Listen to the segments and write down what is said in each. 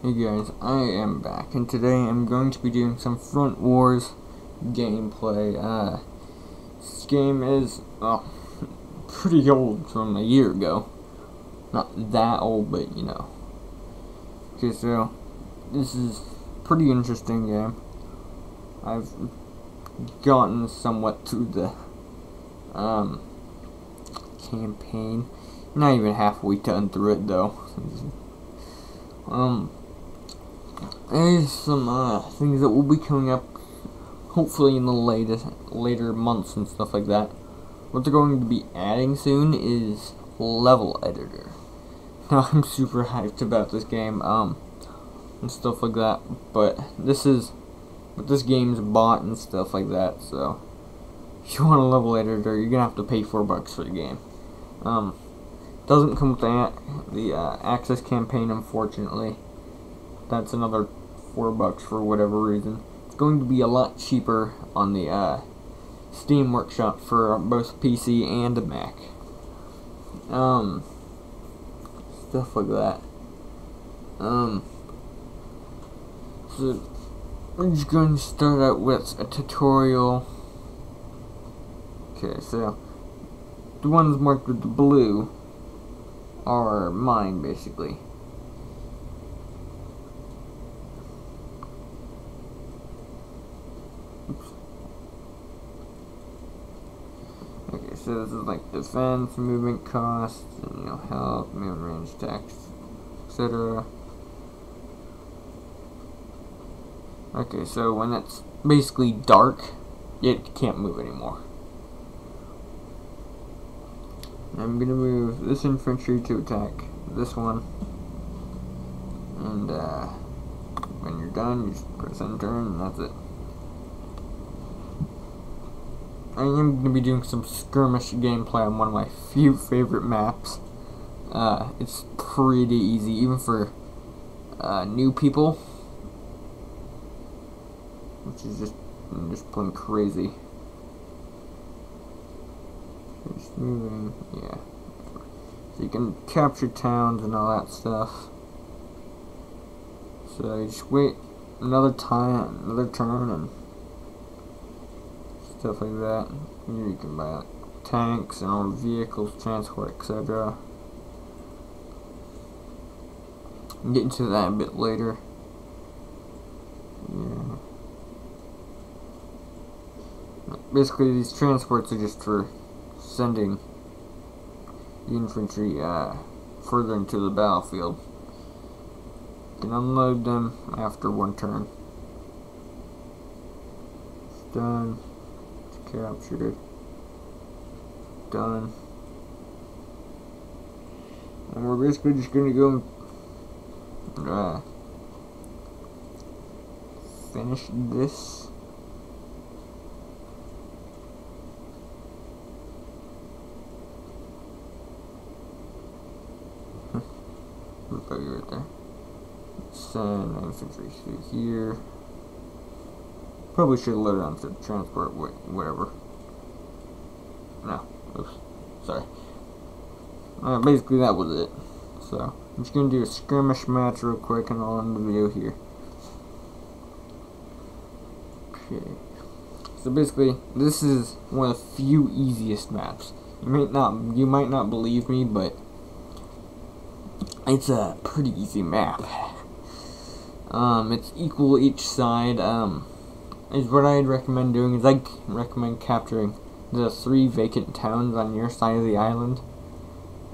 Hey guys, I am back, and today I'm going to be doing some Front Wars gameplay. This game is, pretty old, from a year ago. Not that old, but you know. Okay, so, this is a pretty interesting game. I've gotten somewhat through the, campaign. Not even halfway done through it, though. There's some things that will be coming up hopefully in the later months and stuff like that. What they're going to be adding soon is level editor. Now I'm super hyped about this game and stuff like that, but this game's bought and stuff like that, so if you want a level editor, you're gonna have to pay $4 for the game. Doesn't come with the Access campaign, unfortunately. That's another $4 for whatever reason. It's going to be a lot cheaper on the Steam Workshop for both PC and Mac. Stuff like that. So we're just going to start out with a tutorial. Okay, so the ones marked with the blue are mine, basically. Oops. Okay, so this is like defense, movement costs, and, you know, health, movement range, text, etc. Okay, so when it's basically dark, it can't move anymore. I'm gonna move this infantry to attack this one, and when you're done, you just press enter, and that's it. I am gonna be doing some skirmish gameplay on one of my few favorite maps. It's pretty easy, even for new people, which is just plain crazy. Just moving, yeah. So you can capture towns and all that stuff. So you just wait another turn and stuff like that. Here you can buy like tanks and all vehicles, transport, etc. I'll get into that a bit later. Yeah. Basically, these transports are just for sending the infantry further into the battlefield. You can unload them after one turn. It's done. It's captured. Done. And we're basically just gonna go and finish this. Right there. Send infantry through here. Probably should load it onto the transport, whatever. No, oops, sorry. Basically that was it. So I'm just gonna do a skirmish match real quick, and I'll end the video here. Okay. So basically, this is one of the few easiest maps. You might not believe me, but it's a pretty easy map. It's equal each side. Is what I'd recommend doing is I'd recommend capturing the 3 vacant towns on your side of the island.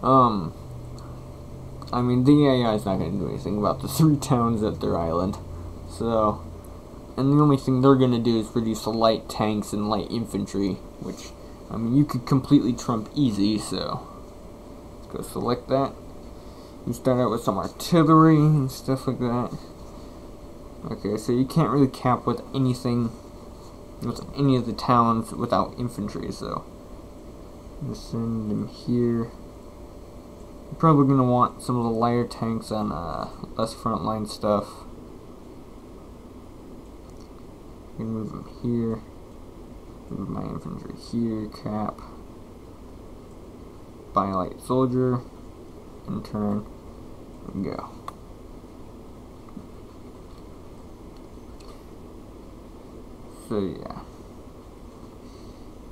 I mean, the AI is not going to do anything about the 3 towns at their island. So, and the only thing they're going to do is produce light tanks and light infantry, which, I mean, you could completely trump easy, so let's go select that. You start out with some artillery and stuff like that. Okay, so you can't really cap with anything, with any of the towns without infantry, so just send them here. You're probably going to want some of the lighter tanks on less frontline stuff. You can move them here. Move my infantry here, cap. Buy light soldier. And turn and go. So yeah,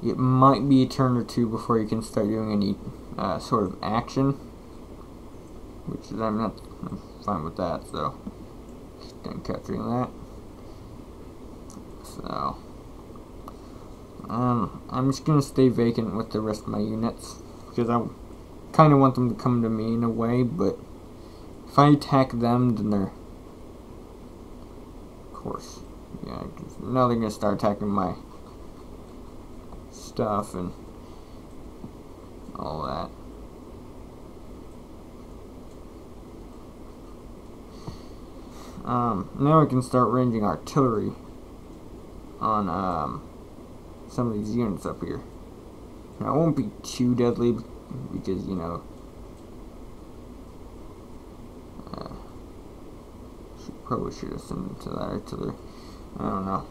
it might be a turn or two before you can start doing any sort of action, which is I'm fine with that. So just done capturing that. So I'm just gonna stay vacant with the rest of my units because I kind of want them to come to me in a way, but if I attack them, then they're, of course, yeah, now they're gonna start attacking my stuff and all that. Now I can start ranging artillery on some of these units up here. Now it won't be too deadly because, you know, probably should have sent it to that artillery. I don't know.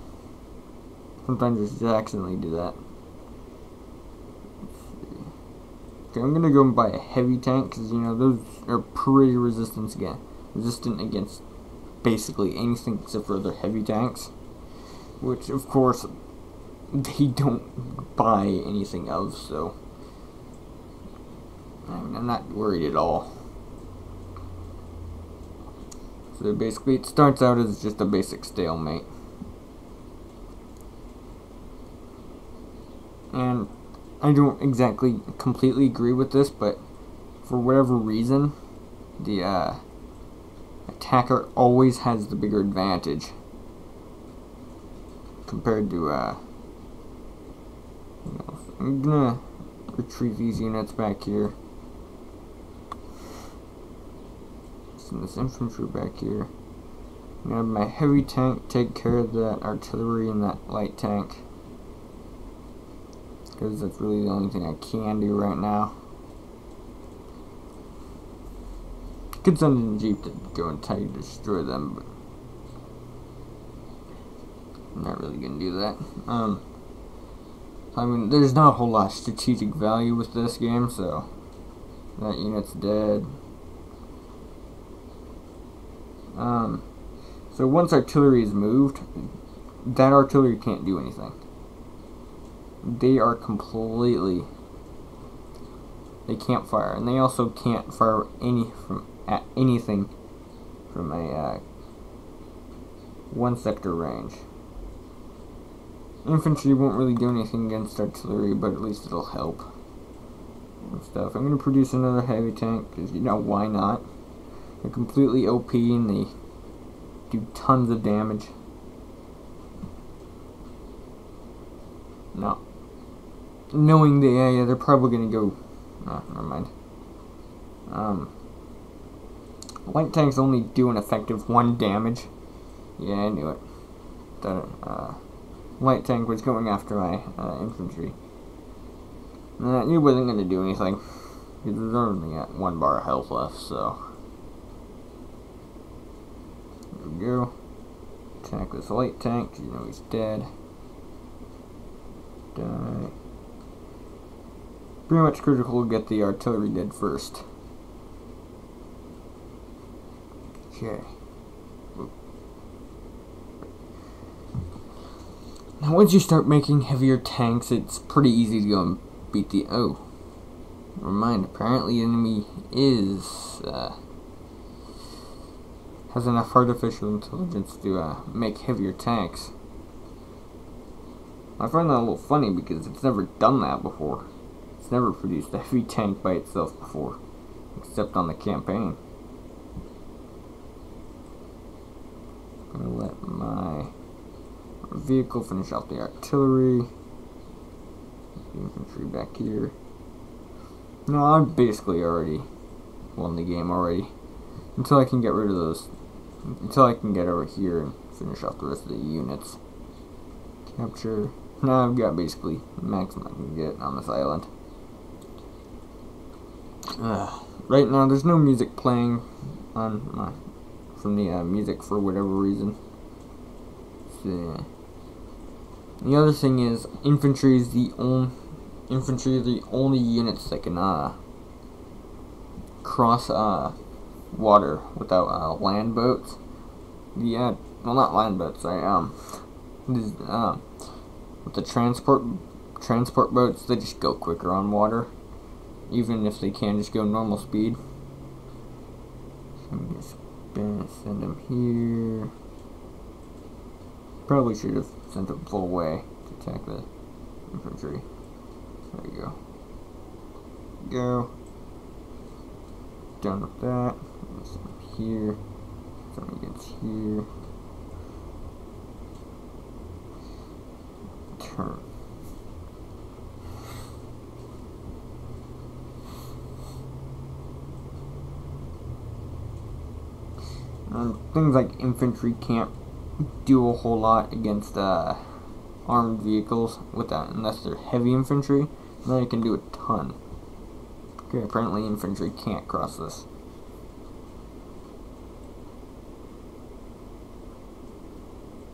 Sometimes I just accidentally do that. Okay, I'm gonna go and buy a heavy tank because, you know, those are pretty resistant against basically anything except for other heavy tanks, which of course they don't buy anything of, so I'm not worried at all. So basically it starts out as just a basic stalemate, and I don't exactly completely agree with this, but for whatever reason the attacker always has the bigger advantage compared to you know, I'm gonna retreat these units back here. Send this infantry back here. I'm gonna have my heavy tank take care of that artillery and that light tank, because that's really the only thing I can do right now. Could send in a jeep to go and try to destroy them, but I'm not really gonna do that. I mean, there's not a whole lot of strategic value with this game, so that unit's dead. So once artillery is moved, that artillery can't do anything. They are completely, they can't fire, and they also can't fire at anything from a one sector range. Infantry won't really do anything against artillery, but at least it'll help and stuff. I'm gonna produce another heavy tank because, you know, why not? They're completely OP and they do tons of damage. No. Knowing the area, they're probably gonna go. Oh, never mind. Light tanks only do an effective 1 damage. Yeah, I knew it. The light tank was going after my infantry. It wasn't gonna do anything because there's only got 1 bar of health left, so. There we go. Attack this light tank, you know he's dead. Die. Pretty much critical to get the artillery dead first. Okay. Now once you start making heavier tanks, it's pretty easy to go and beat the... Oh. Never mind, apparently the enemy is... has enough artificial intelligence to make heavier tanks. I find that a little funny because it's never done that before. It's never produced a heavy tank by itself before, except on the campaign. I'm gonna let my vehicle finish off the artillery. The infantry back here. No, I'm basically already won the game already. Until I can get rid of those. Until I can get over here and finish off the rest of the units. Capture. Now I've got basically the maximum I can get on this island. Right now there's no music playing on my from the music for whatever reason. So, the other thing is infantry are the only units that can cross water without land boats. Yeah, well, not land boats. with the transport boats, they just go quicker on water, even if they can just go normal speed. So I'm gonna spin, send them here. Probably should have sent them full way to attack the infantry. There you go. Go. Done with that. Some here. Some against here. Turn. Things like infantry can't do a whole lot against armed vehicles with that, unless they're heavy infantry. Then it can do a ton. Okay, apparently infantry can't cross this.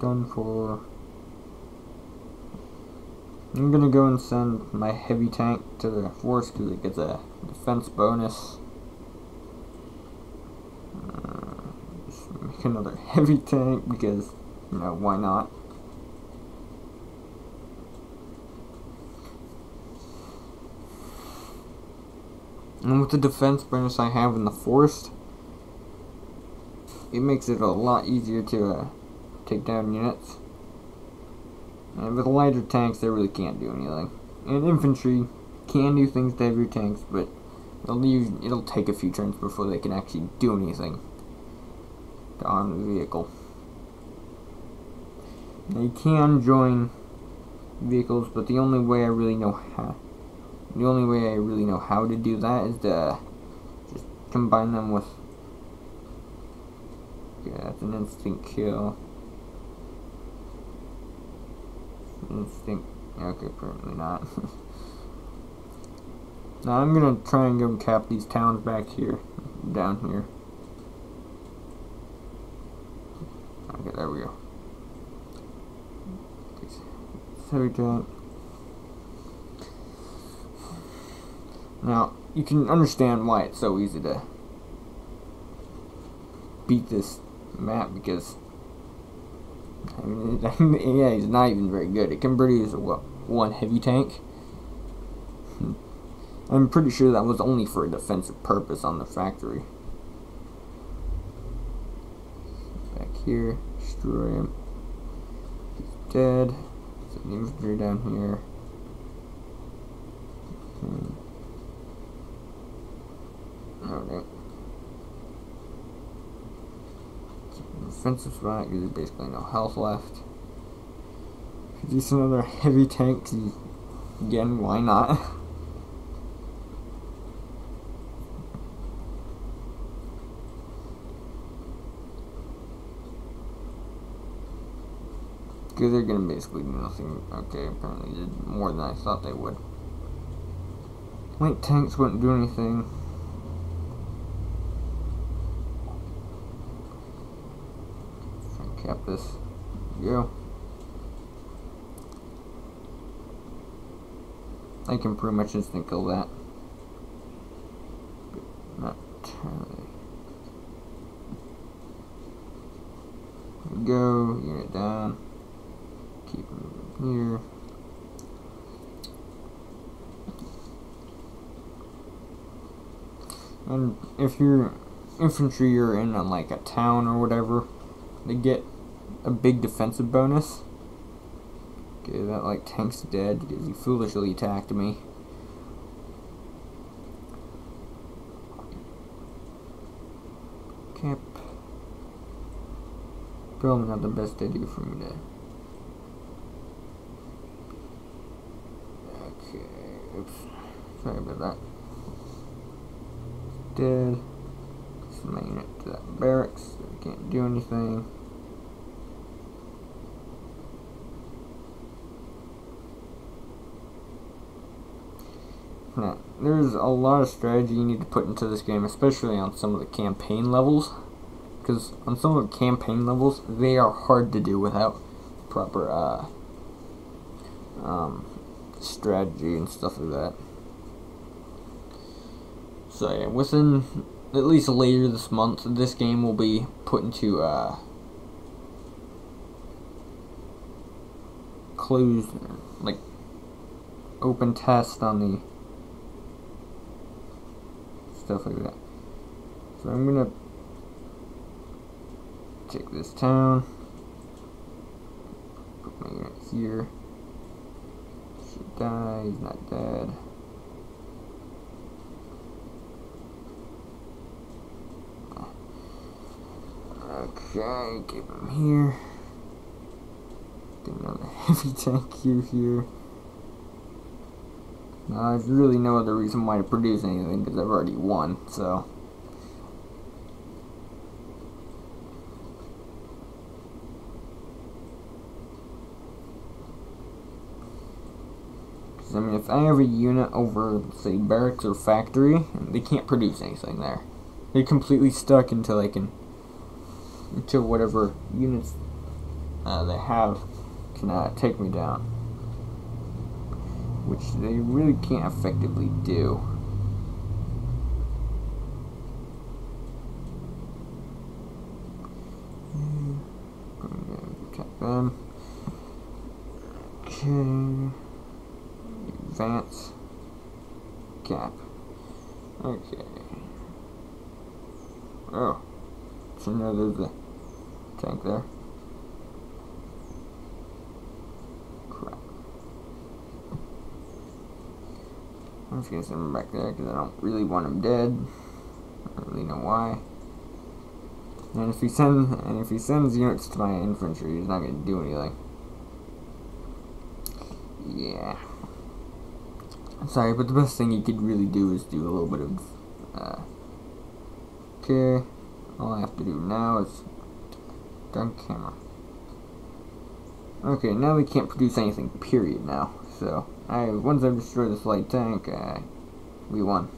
Done for. I'm gonna go and send my heavy tank to the force because it gets a defense bonus. Just make another heavy tank because, you know, why not? And with the defense bonus I have in the forest, it makes it a lot easier to take down units. And with lighter tanks, they really can't do anything. And infantry can do things to heavier tanks, but it'll take a few turns before they can actually do anything to arm the vehicle. They can join vehicles, but the only way I really know how to do that is to just combine them with. Yeah, that's an instant kill. Instinct. Okay, apparently not. Now I'm gonna try and go and cap these towns back here, down here. Okay, there we go. Heavy tank. Now you can understand why it's so easy to beat this map because. I mean, yeah, he's not even very good. It can produce one heavy tank. I'm pretty sure that was only for a defensive purpose on the factory. Back here, destroy him. He's dead. Send the infantry down here. Alright. Defensive spot because there's basically no health left. Produce another heavy tank. Again, why not? Because they're gonna basically do nothing. Okay, apparently did more than I thought they would. Light tanks wouldn't do anything. Cap this. There you go. I can pretty much instant kill that. But not entirely. There we go. Unit down. Keep moving here. And if you're infantry or in like a town or whatever, they get a big defensive bonus. Okay, that like tank's dead because he foolishly attacked me. Cap. Probably not the best idea for me to. Okay, oops. Sorry about that. Dead. Send my unit to that barracks so they can't do anything. Now, there's a lot of strategy you need to put into this game, especially on some of the campaign levels. Because on some of the campaign levels, they are hard to do without proper strategy and stuff like that. So yeah, within at least later this month, this game will be put into closed, like, open test on the stuff like that. So I'm gonna take this town, put my unit here. Should die, he's not dead. Okay, keep him here. Get another heavy tank here. Now, there's really no other reason why to produce anything because I've already won, so. I mean, if I have a unit over, say, barracks or factory, they can't produce anything there. They're completely stuck until whatever units they have can take me down, which they really can't effectively do. Attack them. Okay. Advance. Cap. Okay. Oh. So now there's a tank there. Crap. I'm just gonna send him back there because I don't really want him dead. I don't really know why. And if he sends units to my infantry, he's not gonna do anything. Yeah. I'm sorry, but the best thing you could really do is do a little bit of okay. All I have to do now is done camera. Okay, now we can't produce anything, period, now. So, once I destroy this light tank, we won.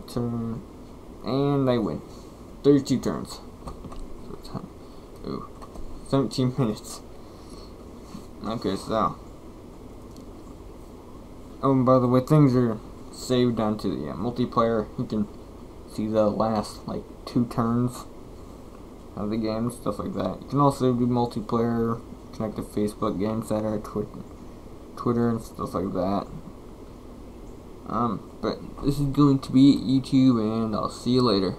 Turn, and I win. 32 turns. Ooh, 17 minutes. Okay, so. Oh, and by the way, things are saved onto the multiplayer. You can see the last, like, 2 turns of the game, stuff like that. You can also do multiplayer, connect to Facebook, GameCenter, Twitter, and stuff like that. But this is going to be YouTube, and I'll see you later.